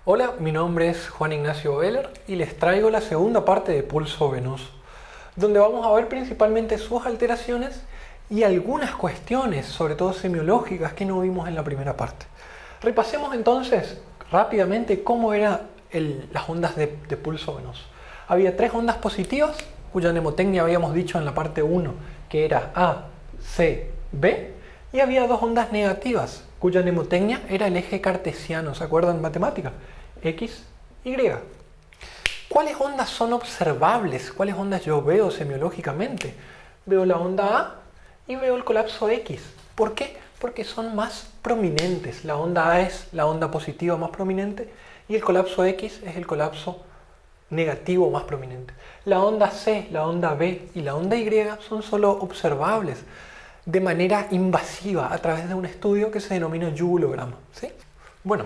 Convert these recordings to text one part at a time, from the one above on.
Hola, mi nombre es Juan Ignacio Veller y les traigo la segunda parte de pulso venoso, donde vamos a ver principalmente sus alteraciones y algunas cuestiones, sobre todo semiológicas, que no vimos en la primera parte. Repasemos entonces rápidamente cómo eran las ondas de pulso venoso. Había tres ondas positivas, cuya mnemotecnia habíamos dicho en la parte 1, que era A, C, B, y había dos ondas negativas, cuya mnemotecnia era el eje cartesiano, ¿se acuerdan en matemática? X, Y. ¿Cuáles ondas son observables? ¿Cuáles ondas yo veo semiológicamente? Veo la onda A y veo el colapso X. ¿Por qué? Porque son más prominentes. La onda A es la onda positiva más prominente y el colapso X es el colapso negativo más prominente. La onda C, la onda B y la onda Y son solo observables de manera invasiva a través de un estudio que se denomina yugulograma. ¿Sí? Bueno,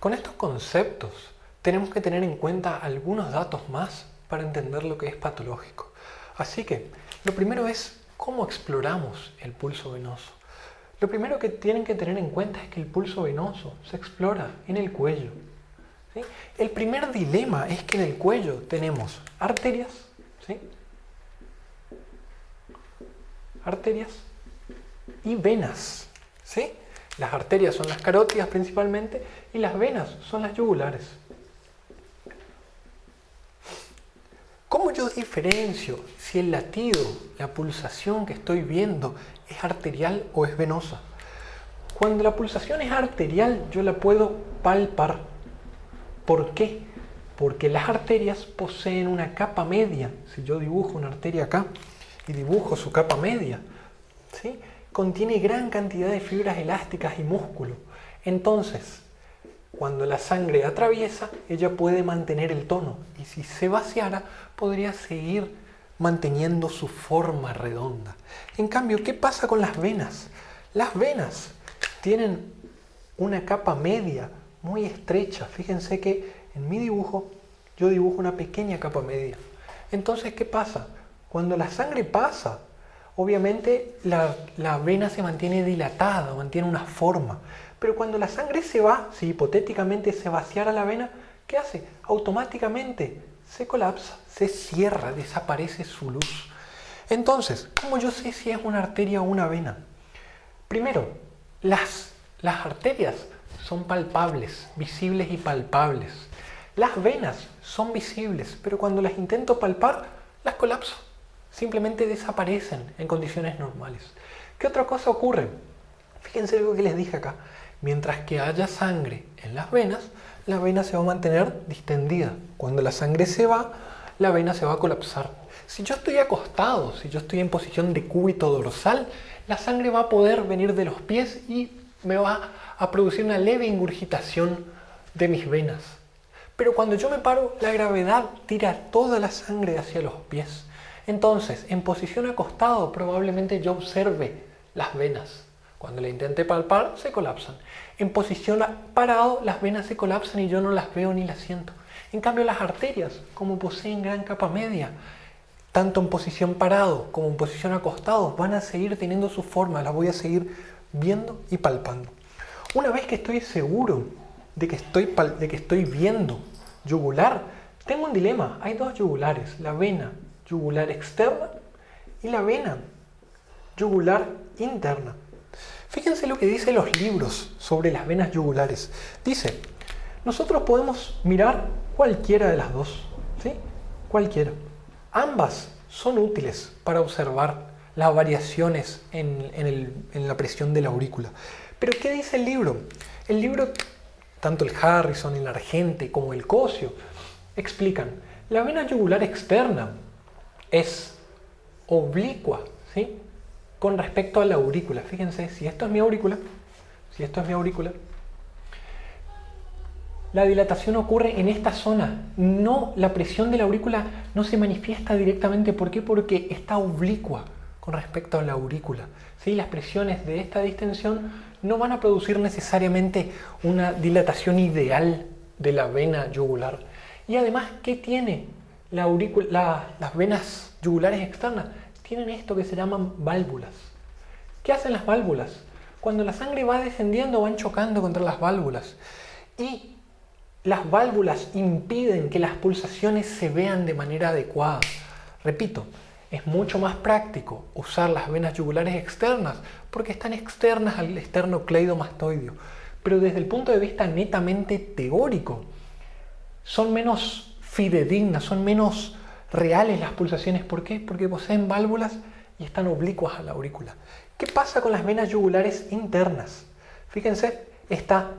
con estos conceptos tenemos que tener en cuenta algunos datos más para entender lo que es patológico. Así que lo primero es cómo exploramos el pulso venoso. Lo primero que tienen que tener en cuenta es que el pulso venoso se explora en el cuello. ¿Sí? El primer dilema es que en el cuello tenemos arterias, ¿sí? Arterias y venas, ¿sí? Las arterias son las carótidas principalmente y las venas son las yugulares. ¿Cómo yo diferencio si el latido, la pulsación que estoy viendo es arterial o es venosa? Cuando la pulsación es arterial, yo la puedo palpar. ¿Por qué? Porque las arterias poseen una capa media. Si yo dibujo una arteria acá y dibujo su capa media, ¿sí? Contiene gran cantidad de fibras elásticas y músculo. Entonces, cuando la sangre atraviesa, ella puede mantener el tono. Y si se vaciara, podría seguir manteniendo su forma redonda. En cambio, ¿qué pasa con las venas? Las venas tienen una capa media muy estrecha. Fíjense que en mi dibujo, yo dibujo una pequeña capa media. Entonces, ¿qué pasa? Cuando la sangre pasa, obviamente la vena se mantiene dilatada, mantiene una forma. Pero cuando la sangre se va, si hipotéticamente se vaciara la vena, ¿qué hace? Automáticamente se colapsa, se cierra, desaparece su luz. Entonces, ¿cómo yo sé si es una arteria o una vena? Primero, las arterias son palpables, visibles y palpables. Las venas son visibles, pero cuando las intento palpar, las colapso. Simplemente desaparecen en condiciones normales. ¿Qué otra cosa ocurre? Fíjense lo que les dije acá. Mientras que haya sangre en las venas, la vena se va a mantener distendida. Cuando la sangre se va, la vena se va a colapsar. Si yo estoy acostado, si yo estoy en posición de cúbito dorsal, la sangre va a poder venir de los pies y me va a producir una leve ingurgitación de mis venas. Pero cuando yo me paro, la gravedad tira toda la sangre hacia los pies. Entonces, en posición acostado, probablemente yo observe las venas. Cuando la intente palpar, se colapsan. En posición parado, las venas se colapsan y yo no las veo ni las siento. En cambio, las arterias, como poseen gran capa media, tanto en posición parado como en posición acostado, van a seguir teniendo su forma, las voy a seguir viendo y palpando. Una vez que estoy seguro de que estoy viendo yugular, tengo un dilema. Hay dos yugulares, la vena yugular externa y la vena yugular interna. Fíjense lo que dicen los libros sobre las venas yugulares. Dice, nosotros podemos mirar cualquiera de las dos, ¿sí? Cualquiera. Ambas son útiles para observar las variaciones en la presión de la aurícula. Pero ¿qué dice el libro? El libro, tanto el Harrison, el Argente como el Cosio, explican, la vena yugular externa es oblicua, ¿sí? Con respecto a la aurícula. Fíjense, si esto es mi aurícula, la dilatación ocurre en esta zona. No, la presión de la aurícula no se manifiesta directamente. ¿Por qué? Porque está oblicua con respecto a la aurícula. ¿Sí? Las presiones de esta distensión no van a producir necesariamente una dilatación ideal de la vena yugular. Y además, ¿qué tiene las venas yugulares externas? Tienen esto que se llaman válvulas. ¿Qué hacen las válvulas? Cuando la sangre va descendiendo, van chocando contra las válvulas. Y las válvulas impiden que las pulsaciones se vean de manera adecuada. Repito, es mucho más práctico usar las venas yugulares externas porque están externas al esternocleidomastoideo. Pero desde el punto de vista netamente teórico, son menos fidedignas, son menos reales las pulsaciones. ¿Por qué? Porque poseen válvulas y están oblicuas a la aurícula. ¿Qué pasa con las venas yugulares internas? Fíjense, está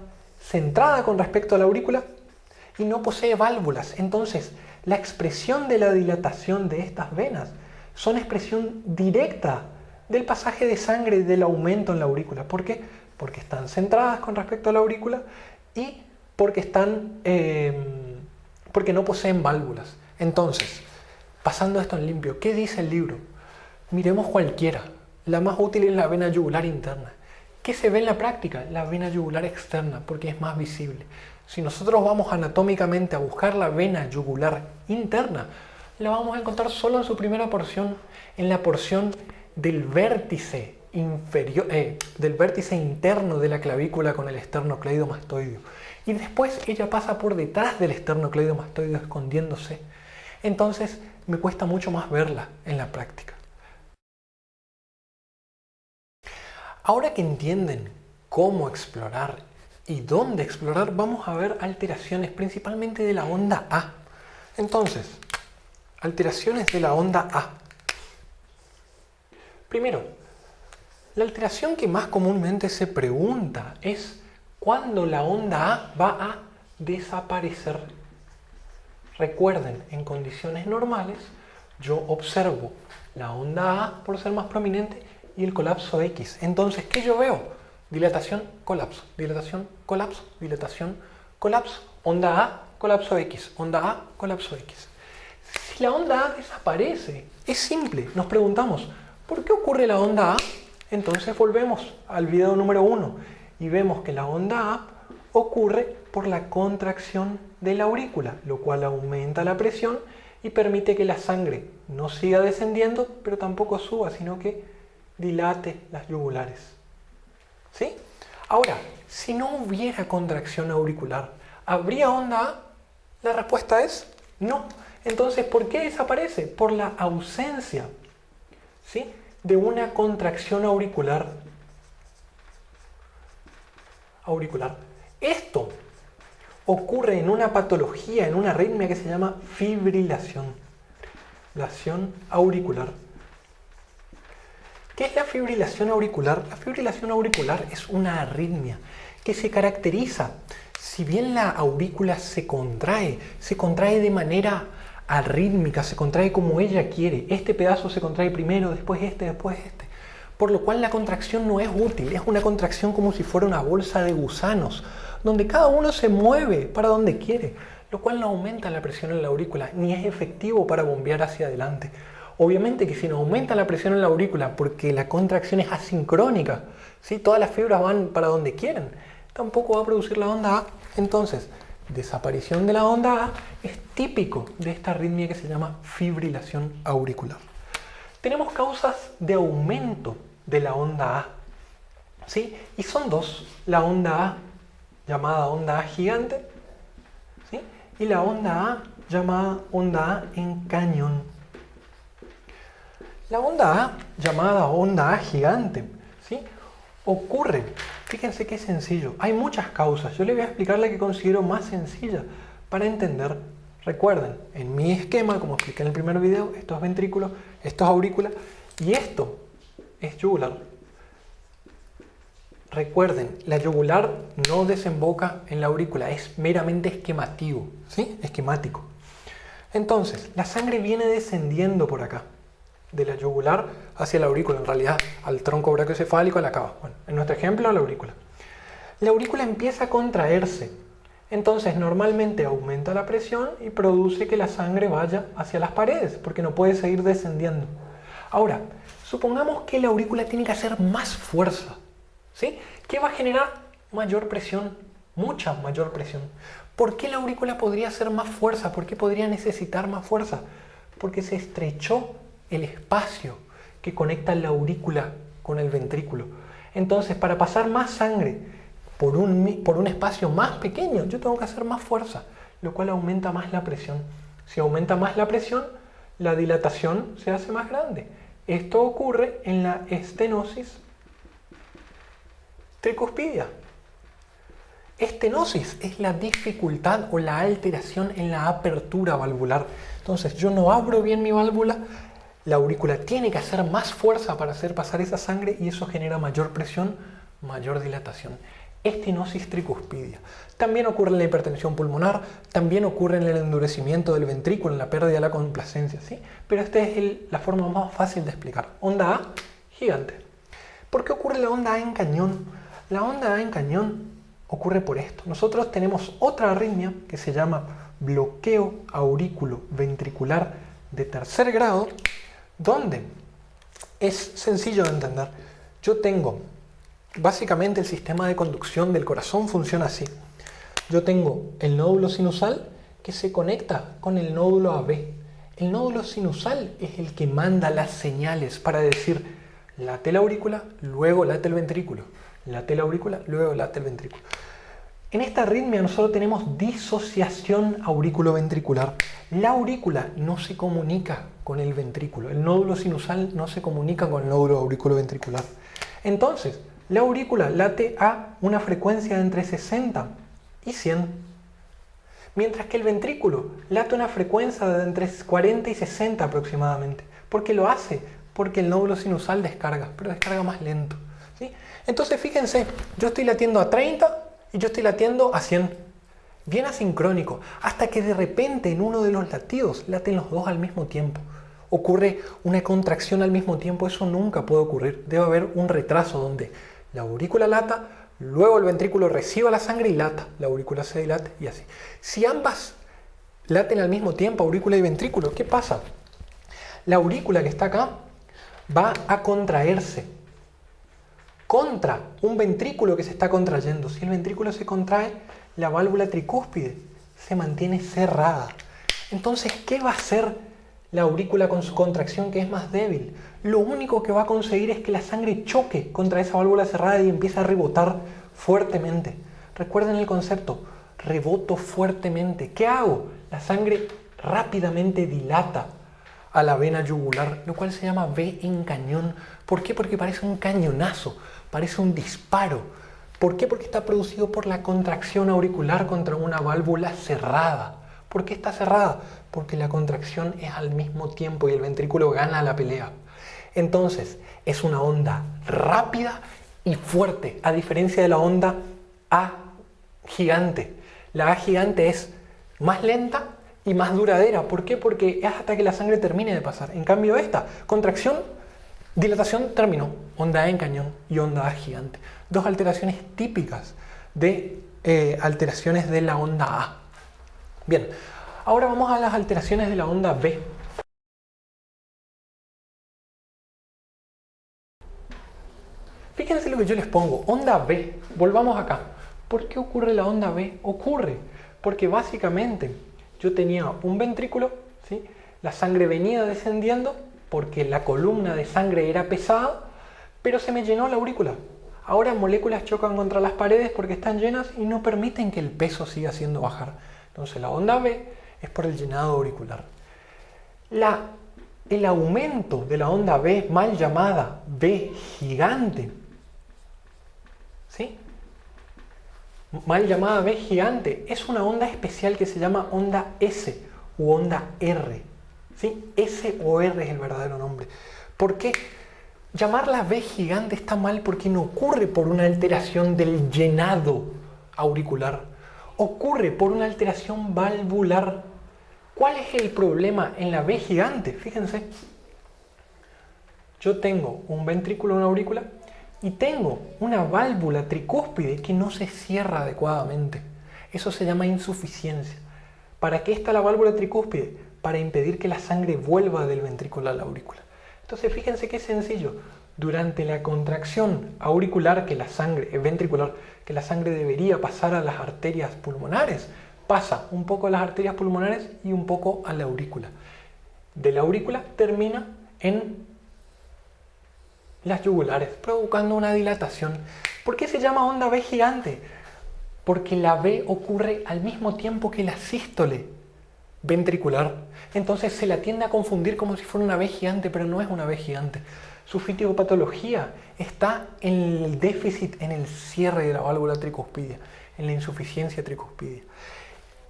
centrada con respecto a la aurícula y no posee válvulas. Entonces, la expresión de la dilatación de estas venas son expresión directa del pasaje de sangre y del aumento en la aurícula. ¿Por qué? Porque están centradas con respecto a la aurícula y porque no poseen válvulas. Entonces, pasando esto en limpio, ¿qué dice el libro? Miremos cualquiera. La más útil es la vena yugular interna. ¿Qué se ve en la práctica? La vena yugular externa, porque es más visible. Si nosotros vamos anatómicamente a buscar la vena yugular interna, la vamos a encontrar solo en su primera porción, en la porción del vértice inferior, del vértice interno de la clavícula con el esternocleidomastoideo. Y después ella pasa por detrás del esternocleidomastoideo escondiéndose. Entonces me cuesta mucho más verla en la práctica. Ahora que entienden cómo explorar y dónde explorar, vamos a ver alteraciones principalmente de la onda A. Entonces, alteraciones de la onda A. Primero, la alteración que más comúnmente se pregunta es ¿cuándo la onda A va a desaparecer? Recuerden, en condiciones normales yo observo la onda A por ser más prominente y el colapso X. Entonces, ¿qué yo veo? Dilatación, colapso, dilatación, colapso, dilatación, colapso. Onda A, colapso X, onda A, colapso X. Si la onda A desaparece, es simple. Nos preguntamos, ¿por qué ocurre la onda A? Entonces volvemos al video número 1 y vemos que la onda A ocurre por la contracción de la aurícula, lo cual aumenta la presión y permite que la sangre no siga descendiendo, pero tampoco suba, sino que dilate las yugulares. ¿Sí? Ahora, si no hubiera contracción auricular, ¿habría onda A? La respuesta es no. Entonces, ¿por qué desaparece? Por la ausencia, ¿sí?, de una contracción auricular. Esto ocurre en una patología, en una arritmia que se llama fibrilación. Fibrilación auricular. ¿Qué es la fibrilación auricular? La fibrilación auricular es una arritmia que se caracteriza, si bien la aurícula se contrae de manera arrítmica, se contrae como ella quiere. Este pedazo se contrae primero, después este. Por lo cual la contracción no es útil, es una contracción como si fuera una bolsa de gusanos, donde cada uno se mueve para donde quiere, lo cual no aumenta la presión en la aurícula, ni es efectivo para bombear hacia adelante. Obviamente que si nos aumenta la presión en la aurícula porque la contracción es asincrónica, ¿sí?, todas las fibras van para donde quieren, tampoco va a producir la onda A. Entonces, desaparición de la onda A es típico de esta arritmia que se llama fibrilación auricular. Tenemos causas de aumento de la onda A, ¿sí?, y son dos: la onda A llamada onda A gigante, ¿sí?, y la onda A llamada onda A en cañón. La onda A llamada onda A gigante, ¿sí?, ocurre, fíjense qué sencillo, hay muchas causas, yo les voy a explicar la que considero más sencilla para entender. Recuerden, en mi esquema, como expliqué en el primer video, esto es ventrículo, esto es aurícula y esto es yugular. Recuerden, la yugular no desemboca en la aurícula, es meramente esquemativo, ¿sí?, esquemático. Entonces, la sangre viene descendiendo por acá, de la yugular hacia la aurícula, en realidad al tronco brachiocefálico, a la cava. Bueno, en nuestro ejemplo, la aurícula. La aurícula empieza a contraerse, entonces normalmente aumenta la presión y produce que la sangre vaya hacia las paredes, porque no puede seguir descendiendo. Ahora, supongamos que la aurícula tiene que hacer más fuerza, ¿sí?, ¿qué va a generar? Mayor presión, mucha mayor presión. ¿Por qué la aurícula podría hacer más fuerza? ¿Por qué podría necesitar más fuerza? Porque se estrechó el espacio que conecta la aurícula con el ventrículo. Entonces, para pasar más sangre por un espacio más pequeño, yo tengo que hacer más fuerza, lo cual aumenta más la presión. Si aumenta más la presión, la dilatación se hace más grande. Esto ocurre en la estenosis tricuspidia. Estenosis es la dificultad o la alteración en la apertura valvular. Entonces, yo no abro bien mi válvula, la aurícula tiene que hacer más fuerza para hacer pasar esa sangre y eso genera mayor presión, mayor dilatación. Estenosis tricuspidia. También ocurre en la hipertensión pulmonar, también ocurre en el endurecimiento del ventrículo, en la pérdida de la complacencia, ¿sí? Pero esta es la forma más fácil de explicar. Onda A, gigante. ¿Por qué ocurre la onda A en cañón? La onda A en cañón ocurre por esto. Nosotros tenemos otra arritmia que se llama bloqueo aurículo-ventricular de tercer grado, donde es sencillo de entender. Yo tengo, básicamente el sistema de conducción del corazón funciona así. Yo tengo el nódulo sinusal que se conecta con el nódulo AB. El nódulo sinusal es el que manda las señales para decir late la aurícula, luego late el ventrículo. Late la aurícula, luego late el ventrículo. En esta arritmia nosotros tenemos disociación auriculoventricular. La aurícula no se comunica con el ventrículo. El nódulo sinusal no se comunica con el nódulo auriculoventricular. Entonces, la aurícula late a una frecuencia de entre 60 y 100. Mientras que el ventrículo late a una frecuencia de entre 40 y 60 aproximadamente. ¿Por qué lo hace? Porque el nódulo sinusal descarga, pero descarga más lento, ¿sí? Entonces, fíjense, yo estoy latiendo a 30 y yo estoy latiendo a 100. Bien asincrónico, hasta que de repente en uno de los latidos laten los dos al mismo tiempo. Ocurre una contracción al mismo tiempo, eso nunca puede ocurrir. Debe haber un retraso donde la aurícula lata, luego el ventrículo reciba la sangre y lata, la aurícula se dilate y así. Si ambas laten al mismo tiempo, aurícula y ventrículo, ¿qué pasa? La aurícula que está acá va a contraerse contra un ventrículo que se está contrayendo. Si el ventrículo se contrae, la válvula tricúspide se mantiene cerrada. Entonces, ¿qué va a hacer la aurícula con su contracción que es más débil? Lo único que va a conseguir es que la sangre choque contra esa válvula cerrada y empiece a rebotar fuertemente. Recuerden el concepto, reboto fuertemente. ¿Qué hago? La sangre rápidamente dilata a la vena yugular, lo cual se llama V en cañón. ¿Por qué? Porque parece un cañonazo, parece un disparo. ¿Por qué? Porque está producido por la contracción auricular contra una válvula cerrada. ¿Por qué está cerrada? Porque la contracción es al mismo tiempo y el ventrículo gana la pelea. Entonces, es una onda rápida y fuerte, a diferencia de la onda A gigante. La A gigante es más lenta y más duradera. ¿Por qué? Porque es hasta que la sangre termine de pasar. En cambio esta, contracción, dilatación, terminó. Onda A en cañón y onda A gigante. Dos alteraciones típicas de alteraciones de la onda A. Bien, ahora vamos a las alteraciones de la onda B. Fíjense lo que yo les pongo, onda B. Volvamos acá. ¿Por qué ocurre la onda B? Ocurre porque básicamente yo tenía un ventrículo, ¿sí? La sangre venía descendiendo porque la columna de sangre era pesada, pero se me llenó la aurícula. Ahora moléculas chocan contra las paredes porque están llenas y no permiten que el peso siga haciendo bajar. Entonces la onda B es por el llenado auricular. El aumento de la onda B, mal llamada B gigante, ¿sí? Mal llamada B gigante, es una onda especial que se llama onda S u onda R. ¿Sí? S o R es el verdadero nombre. ¿Por qué? Llamarla B gigante está mal porque no ocurre por una alteración del llenado auricular. Ocurre por una alteración valvular. ¿Cuál es el problema en la B gigante? Fíjense. Yo tengo un ventrículo, una aurícula, y tengo una válvula tricúspide que no se cierra adecuadamente. Eso se llama insuficiencia. ¿Para qué está la válvula tricúspide? Para impedir que la sangre vuelva del ventrículo a la aurícula. Entonces fíjense qué sencillo. Durante la contracción auricular, ventricular, que la sangre debería pasar a las arterias pulmonares, pasa un poco a las arterias pulmonares y un poco a la aurícula. De la aurícula termina en las yugulares, provocando una dilatación. ¿Por qué se llama onda V gigante? Porque la V ocurre al mismo tiempo que la sístole ventricular. Entonces se la tiende a confundir como si fuera una V gigante, pero no es una V gigante. Su fisiopatología está en el déficit, en el cierre de la válvula tricuspidia, en la insuficiencia tricuspidia.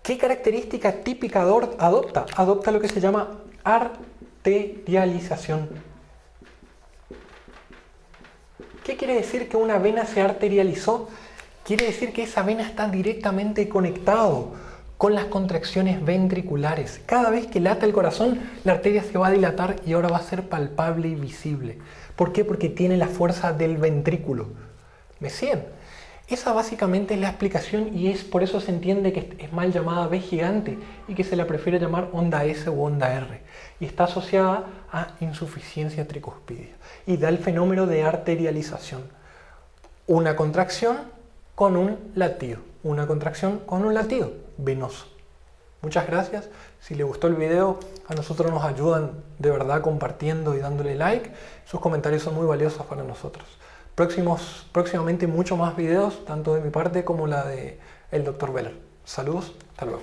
¿Qué característica típica adopta? Adopta lo que se llama arterialización. ¿Qué quiere decir que una vena se arterializó? Quiere decir que esa vena está directamente conectado con las contracciones ventriculares. Cada vez que late el corazón, la arteria se va a dilatar y ahora va a ser palpable y visible. ¿Por qué? Porque tiene la fuerza del ventrículo. ¿Me siguen? Esa básicamente es la explicación y es por eso se entiende que es mal llamada V gigante y que se la prefiere llamar onda S o onda R. Y está asociada a insuficiencia tricuspidia. Y da el fenómeno de arterialización. Una contracción con un latido. Una contracción con un latido venoso. Muchas gracias. Si les gustó el video, a nosotros nos ayudan de verdad compartiendo y dándole like. Sus comentarios son muy valiosos para nosotros. Próximamente mucho más videos, tanto de mi parte como la de el Dr. Beller. Saludos, hasta luego.